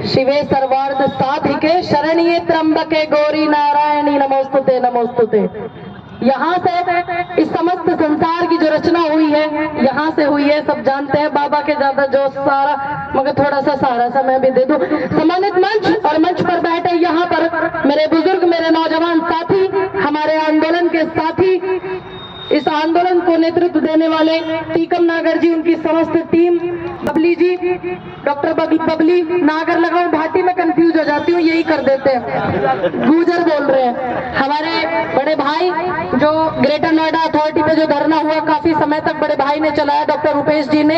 शिवे सर्वार्थ साधिके शरण्ये त्र्यंबके गौरी नारायणी नमोस्तुते नमोस्तुते। यहाँ से इस समस्त संसार की जो रचना हुई है यहाँ से हुई है, सब जानते हैं। बाबा के ज्यादा जो सारा, मगर थोड़ा सा सारा समय भी दे दूं। सम्मानित मंच और मंच पर बैठे यहाँ पर मेरे बुजुर्ग, मेरे नौजवान साथी, हमारे आंदोलन के साथी, इस आंदोलन को नेतृत्व देने वाले टीकम नागर जी, उनकी समस्त टीम, बबली जी, डॉक्टर बबली नागर लगाऊं भाटी में कंफ्यूज हो जाती हूँ, यही कर देते हैं, गुजर बोल रहे हैं। हमारे बड़े भाई जो ग्रेटर नोएडा अथॉरिटी पे जो धरना हुआ काफी समय तक बड़े भाई ने चलाया, डॉक्टर रुपेश जी ने,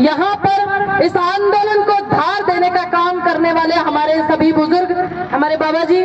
यहाँ पर इस आंदोलन को धार देने का काम करने वाले हमारे सभी बुजुर्ग, हमारे बाबा जी,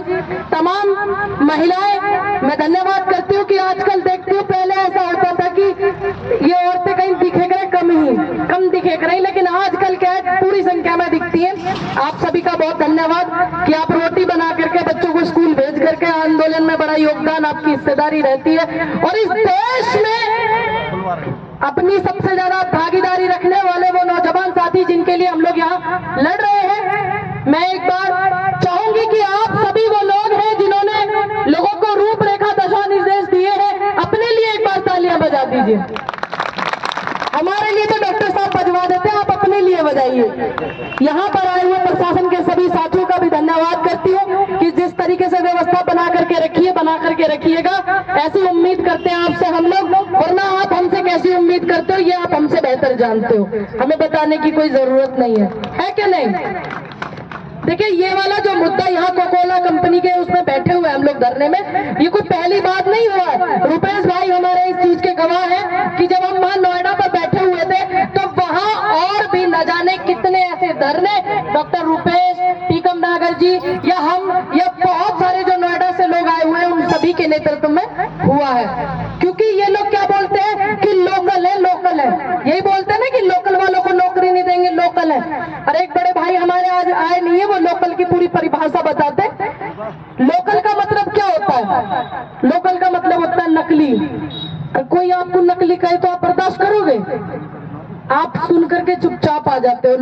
तमाम महिलाएं, मैं धन्यवाद करती हूँ कि आजकल देखती हूँ, पहले ऐसा होता था कि ये औरतें कहीं दिखे करे कम दिखे करे, लेकिन आजकल क्या है पूरी संख्या में दिखती हैं। आप सभी का बहुत धन्यवाद कि आप रोटी बना करके बच्चों को स्कूल भेज करके आंदोलन में बड़ा योगदान, आपकी हिस्सेदारी रहती है। और इस देश में अपनी सबसे ज्यादा भागीदारी रखने वाले वो नौजवान साथी जिनके लिए हम लोग यहाँ लड़ रहे हैं, मैं एक बार चाहूंगी कि आप सभी वो लोग हैं जिन्होंने लोगों को रूपरेखा, दशा निर्देश दिए हैं, अपने लिए एक बार तालियां बजा दीजिए। हमारे लिए तो डॉक्टर साहब बजवा देते हैं, आप अपने लिए बजाइए। यहाँ पर आए हुए प्रशासन के सभी साथियों का भी धन्यवाद करती हूँ कि जिस तरीके से व्यवस्था बना करके रखिएगा, ऐसी उम्मीद करते हैं आपसे हम लोग, वरना आप हमसे कैसी उम्मीद करते हो ये आप हमसे बेहतर जानते हो, हमें बताने की कोई जरूरत नहीं है क्या नहीं? देखिए ये वाला जो मुद्दा यहाँ कोकोला कंपनी के उसमें बैठे हुए हम लोग धरने में, ये कोई पहली बात नहीं हुआ है। रुपेश भाई हमारे इस चीज के गवाह हैं कि जब हम वहाँ नोएडा पर बैठे हुए थे तो वहाँ और भी न जाने कितने ऐसे धरने डॉक्टर रुपेश, टीकम नागर जी या हम या बहुत सारे जो नोएडा से लोग आए हुए हैं उन सभी के नेतृत्व में हुआ है। क्योंकि ये लोग क्या बोलते हैं कि लोकल है, यही बोलते हैं ना कि लोकल वालों को नौकरी नहीं देंगे, लोकल है। और एक बड़े भाई हमारे आज आए नहीं है, वो लोकल की पूरी परिभाषा बताते। लोकल का मतलब क्या होता है? लोकल का मतलब होता है नकली। कोई आपको नकली कहे तो आप बर्दाश्त करोगे? आप सुन करके चुपचाप आ जाते हो।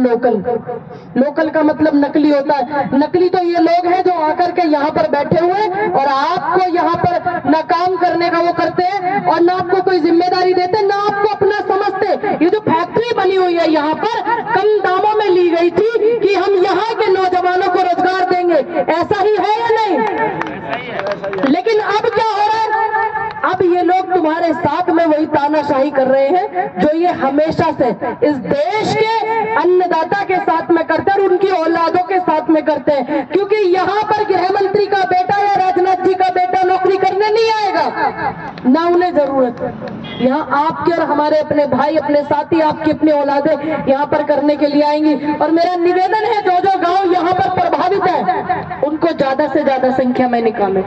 लोकल का मतलब नकली होता है। नकली तो ये लोग हैं जो आकर के यहाँ पर बैठे हुए और आपको यहाँ पर न काम करने का वो करते हैं और न आपको कोई जिम्मेदारी देते, न आपको अपना समझते। ये जो फैक्ट्री बनी हुई है यहाँ पर कम दामों में ली गई थी कि हम यहाँ के नौजवानों को रोजगार देंगे, ऐसा ही है या नहीं? लेकिन अब क्या हो रहा है? अब ये लोग तुम्हारे साथ में वही तानाशाही कर रहे हैं जो ये हमेशा से इस देश के अन्नदाता के साथ में करते हैं और उनकी औलादों के साथ में करते हैं। क्योंकि यहाँ पर गृह मंत्री का बेटा या राजनाथ जी का बेटा नौकरी करने नहीं आएगा, ना उन्हें जरूरत है। यहाँ आपके और हमारे अपने भाई, अपने साथी, आपकी अपनी औलादें यहाँ पर करने के लिए आएंगी। और मेरा निवेदन है जो जो गाँव यहाँ पर प्रभावित है उनको ज्यादा से ज्यादा संख्या में निकालें,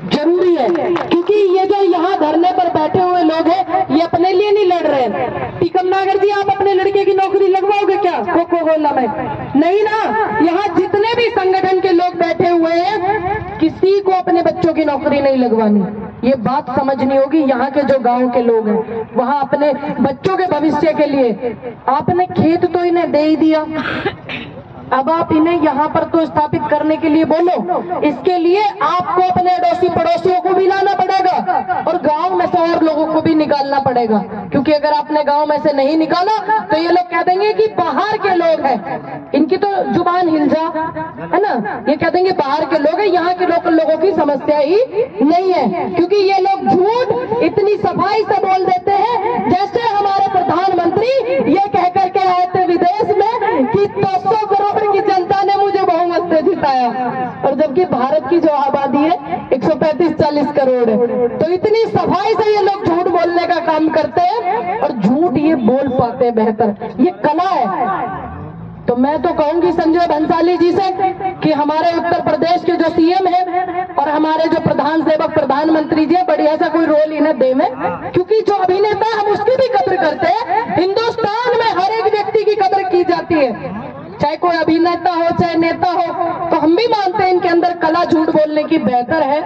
जरूरी है। क्योंकि ये जो यहाँ धरने पर बैठे हुए लोग हैं ये अपने लिए नहीं लड़ रहे हैं। टीकम नागर जी, आप अपने लड़के की नौकरी लगवाओगे क्या कोकोला में? नहीं ना। यहाँ जितने भी संगठन के लोग बैठे हुए हैं किसी को अपने बच्चों की नौकरी नहीं लगवानी, ये बात समझनी होगी। यहाँ के जो गांव के लोग हैं वहाँ अपने बच्चों के भविष्य के लिए आपने खेत तो इन्हें दे ही दिया, अब आप इन्हें यहाँ पर तो स्थापित करने के लिए बोलो। इसके लिए आपको अपने अड़ोसी पड़ोसियों को भी लाना पड़ेगा और गांव में से और लोगों को भी निकालना पड़ेगा। क्योंकि अगर आपने गांव में से नहीं निकाला तो ये लोग कह देंगे कि बाहर के लोग हैं। इनकी तो जुबान हिल जा है ना, ये कह देंगे बाहर के लोग हैं, यहाँ के लोकल लोगों की समस्या ही नहीं है। क्योंकि ये लोग झूठ इतनी सफाई से बोल देते हैं जैसे हमारे प्रधानमंत्री ये कह करके आए थे विदेश में कि 200 करोड़ की जनता ने मुझे बहुमत से जिताया, और जबकि भारत की जो आबादी है 135-40 करोड़ है। तो इतनी सफाई से ये लोग झूठ बोलने का काम करते हैं और झूठ ये बोल पाते हैं बेहतर, ये कला है। तो मैं तो कहूंगी संजय भंसाली जी से कि हमारे उत्तर प्रदेश के जो सीएम है और हमारे जो प्रधान सेवक प्रधानमंत्री जी, बढ़िया सा कोई रोल इन्हें देवे। क्योंकि जो अभिनेता हम उसकी भी कदर करते हैं। हिंदुस्तान में हर एक व्यक्ति की कदर की जाती है, चाहे कोई अभिनेता हो चाहे नेता हो। तो हम भी मानते हैं इनके अंदर कला झूठ बोलने की बेहतर है।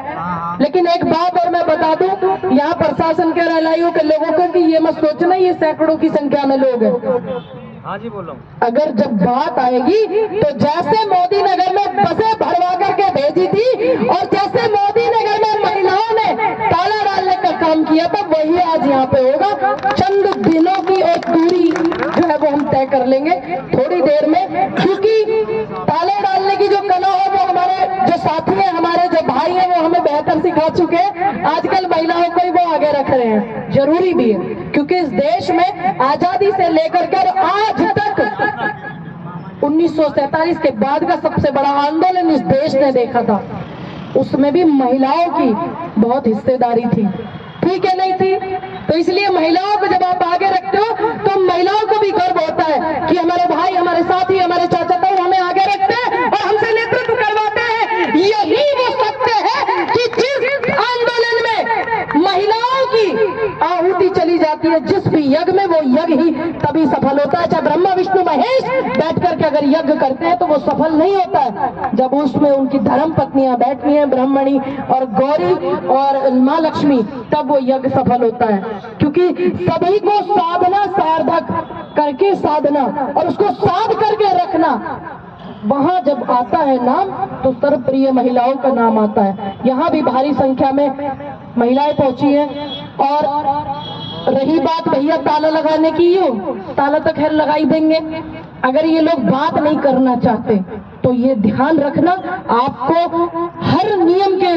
लेकिन एक बात और मैं बता दूं यहाँ प्रशासन के रैलाइयों के लोगों को कि ये मत सोचना ये सैकड़ों की संख्या में लोग हैं। हाँ जी बोलो। अगर जब बात आएगी तो जैसे मोदी नगर में बसें भरवा करके भेजी थी और जैसे मोदी नगर में महिलाओं ने ताला डालने का काम किया था, वही आज यहाँ पे होगा। चंद दिनों की और दूरी जो है वो हम तय कर लेंगे थोड़ी देर में, क्योंकि ताले डालने की जो कला है वो हमारे जो साथी हैं, हमारे जो भाई हैं, वो हमें बेहतर सिखा चुके हैं। आजकल महिलाओं को ही वो आगे रख रहे हैं, जरूरी भी है, क्योंकि इस देश में आजादी से लेकर के आज तक 1947 के बाद का सबसे बड़ा आंदोलन इस देश ने देखा था, उसमें भी महिलाओं की बहुत हिस्सेदारी थी, ठीक है नहीं थी? तो इसलिए महिलाओं को जब आप आगे रखते हो तो महिलाओं को भी गर्व होता है कि हमारे भाई, हमारे साथी, हमारे चाचा ताऊ हमें आगे रखते हैं और हमसे नेतृत्व करवाते हैं। यही वो सत्य है कि जिस आंदोलन में महिलाओं की आहुति चली जाती है, जिस भी यज्ञ में, वो यज्ञ ही तभी सफल होता है। चाहे ब्रह्मा विष्णु महेश बैठ करके अगर यज्ञ करते हैं तो वो सफल नहीं होता है। जब उसमें उनकी धर्म पत्नियां बैठती हैं, ब्रह्मणी और गौरी और माँ लक्ष्मी, तब वो यज्ञ सफल होता है। क्योंकि सभी को साधना सार्थक करके साधना और उसको साध करके रखना, वहां जब आता है नाम तो सर्वप्रिय महिलाओं का नाम आता है। यहाँ भी भारी संख्या में महिलाएं पहुंची हैं। और रही बात भैया ताला लगाने की, ताला तो खैर लगाई देंगे। अगर ये लोग बात नहीं करना चाहते तो ये ध्यान रखना, आपको हर नियम के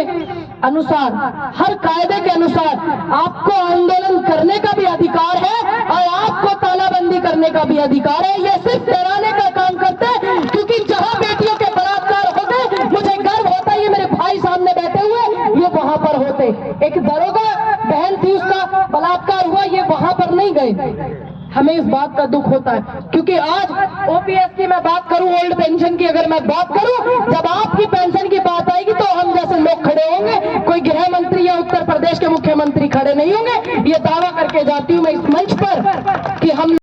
अनुसार, हर कायदे के अनुसार आपको आंदोलन करने का भी अधिकार है और आपको तालाबंदी करने का भी अधिकार है। ये सिर्फ डराने का काम करते हैं, क्योंकि जहां बेटियों के बलात्कार होते, मुझे गर्व होता है ये मेरे भाई सामने बैठे हुए, ये वहां पर होते। एक दरोगा बहन थी, उसका बलात्कार हुआ, ये वहां पर नहीं गए। हमें इस बात का दुख होता है, क्योंकि आज ओपीएस की मैं बात करूं, ओल्ड पेंशन की अगर मैं बात करूं, जब आपकी पेंशन की बात आएगी तो हम जैसे लोग खड़े होंगे, कोई गृह मंत्री या उत्तर प्रदेश के मुख्यमंत्री खड़े नहीं होंगे। ये दावा करके जाती हूं मैं इस मंच पर कि हम